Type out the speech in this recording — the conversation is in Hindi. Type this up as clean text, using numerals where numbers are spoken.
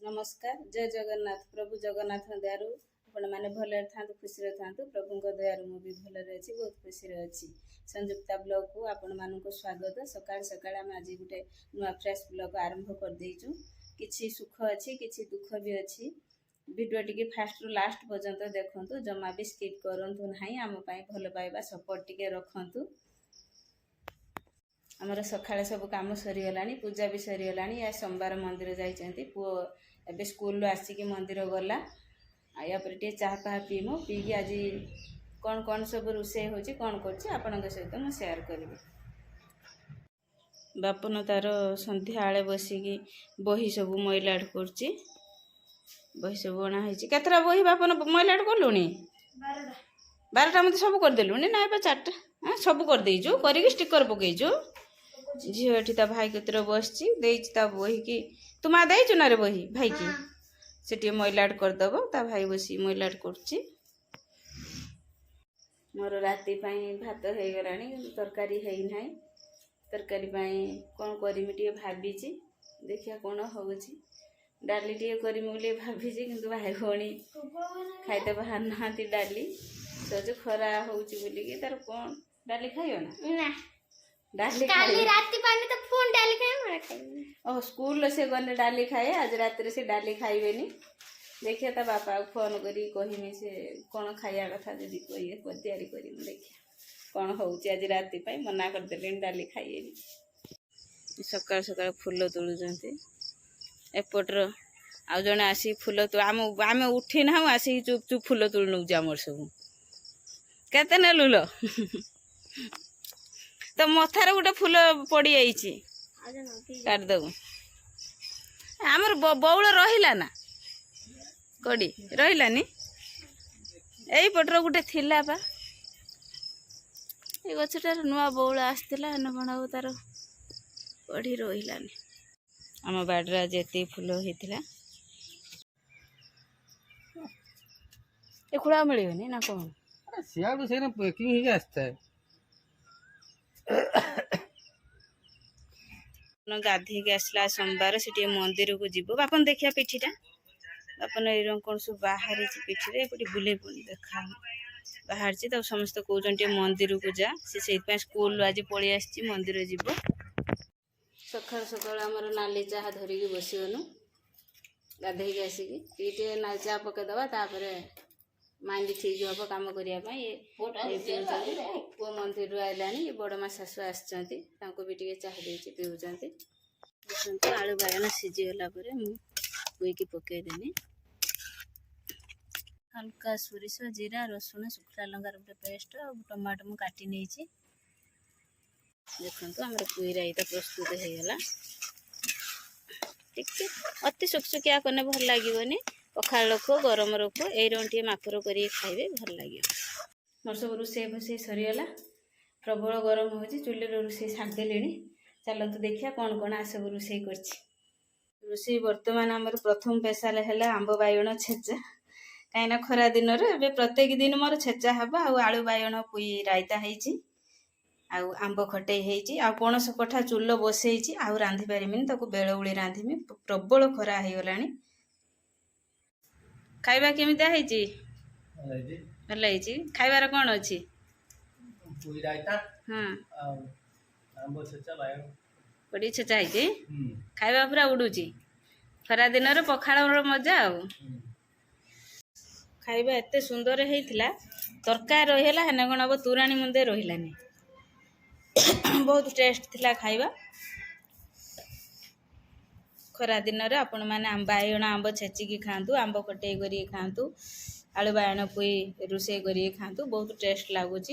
नमस्कार जय जगन्नाथ प्रभु जगन्नाथ दयारु आपण मैंने भले था खुशी था प्रभु दयारु मु भी भले अच्छी बहुत खुशी अच्छी संयुक्ता ब्लॉग को आपण मानक स्वागत सकाळ सकाळ आम आज गोटे नुआ फ्रेश ब्लॉग आरंभ कर देइचु किछि सुख अच्छी किछि दुख भी अच्छी वीडियो टिके फास्ट रु लास्ट पर्यंत देखंतु जमा भी स्किप करंतु नाही आम पई भल पाइबा सपोर्ट टिके रखंतु आमर सकाळे सब काम सरीगलानी पूजा भी सरीगलानी या सोमवार मंदिर जाइछंती पुओ एबे स्कूल आसिक मंदिर गला या पर टे चाह पाह पीमु पीकी आज कौन कौन सब रोषे होची कौन करछि आपनक सहित मु शेयर करबी बापन तार संध्या आले बसिकी बही सब मैलाड करछि बही सब बना हेछि केतरा बही बापन मैलाड करलुनी 12टा मते सब कर देलुनी ना बा 4टा हां सब कर देइजो करिक स्टिकर पकेइजो झील एठी ता भाई केतर बसछि देइछि ता बही की तुमा देइछु ना रे बही भाई की सेठी मैलाड कर दबो ता भाई बसी मैलाड करछि मोर राति पई भात हे गरानी तरकारी हेइ नाही तरकारी पई कोन करिमि टिए भाबिछि देखिया कोन होउछि डाली टिए करिमि बोली भाबिछि किंतु भाई होणी खाइते बाहर नांती डाली सज खरा होउछि बोली की तार कोन डाली खाइयो ना डाली काली राती पानी तो फोन डाली खाए मार खाई ओ स्कूल से गने डाली खाए आज रात रे से डाली खाइबेनी देखिए ता बापा फोन करी कहिमी से कोन खाइया कथा जदी कोइए को तयारी करी देखिए कोन होउची आज राती पई मना कर देलेन डाली खाइएनी सकाळ सकाळ फूल तोळु जंती एपटर आ जने आसी फूल तो आमे उठी ना आसी चुप चुप फूल तोळु नु जामर सब केते नेलुलो तो मथार गोटे फूल पड़ी जाइए काट दबु आमर बौल रहिला ना कड़ी रहिलानी एई पटर गोटे थिला बा ए गछटार नुआ बौल आसतिला न बणाउ तार कड़ी रहिलानी आम बाडरा जेते फूल हेतिला ए खुला मिलिबनी ना कोन सियाडू से ना पैकिंग ही आस्ता है गाधे के आसला सोमवार से मंदिर को जीव बापन देखिया पिठीटा बापन ए कौन सब बाहर पिठी एपटे बुले देखा बाहर तब समस्त कहते मंदिर को जा से स्कूल आज पलि आसी मंदिर जीव सकाल सकाल आमर नाली चाह धरिकी बसगनु गाधे के आसिक ये नाली चाह पकईदबा तापर माइंड ठीक हम कम करने पुओ मंदिर आइला बड़ मा शाशु आसती भी चाह दे पीऊँ आलू बागन सीझीगला मुईकी पकईदेनी हल्का सोरिष जीरा रसुण शुखला लंकार गोटे पेस्ट और टमाटो मुझे काटी नहीं देखो आम पुई राईता प्रस्तुत हो गला टिके अति सुखसुखिया कने भल लगे पखाल रखो गरम रखो ये मापर कर खाइबे भल लगे मोर सब रोषे फसे सरीगला प्रबल गरम हो चुली रोषे सारिदे चलतु देखिया कौन कौन सब रोषे कर बर्तमान आमर प्रथम स्पेशल है आंब बाइगण छेचा कहीं खरा दिन में प्रत्येक दिन मोर छेचा हवा आलू बाइगण पुई रायता होती आंब खटे होती पणस कठा चूल बसई रांधि पारिमिनी बेलुड़ी रांधि प्रबल खरा हो गला खाइबा केमिता हेची भल हेची खाइबार कौन अच्छी पुई रायता हां आंबो छेचा बाय पड़ी छेचा हेची खाइबा पूरा उडुची खरा दिन रे पखाळर मजा आ खाइबा एते सुंदर हेइथिला तरकारी रहिला हेना कोन अब तुराणी मुंदे रहिलानी बहुत टेस्ट थिला खाइबा खरा दिन रे आपण माने बाइगण आंब छेचिकी खातु आंब खटे करी खातु आलू बाइगण पुई रोषे करी खातु बहुत टेस्ट लगुच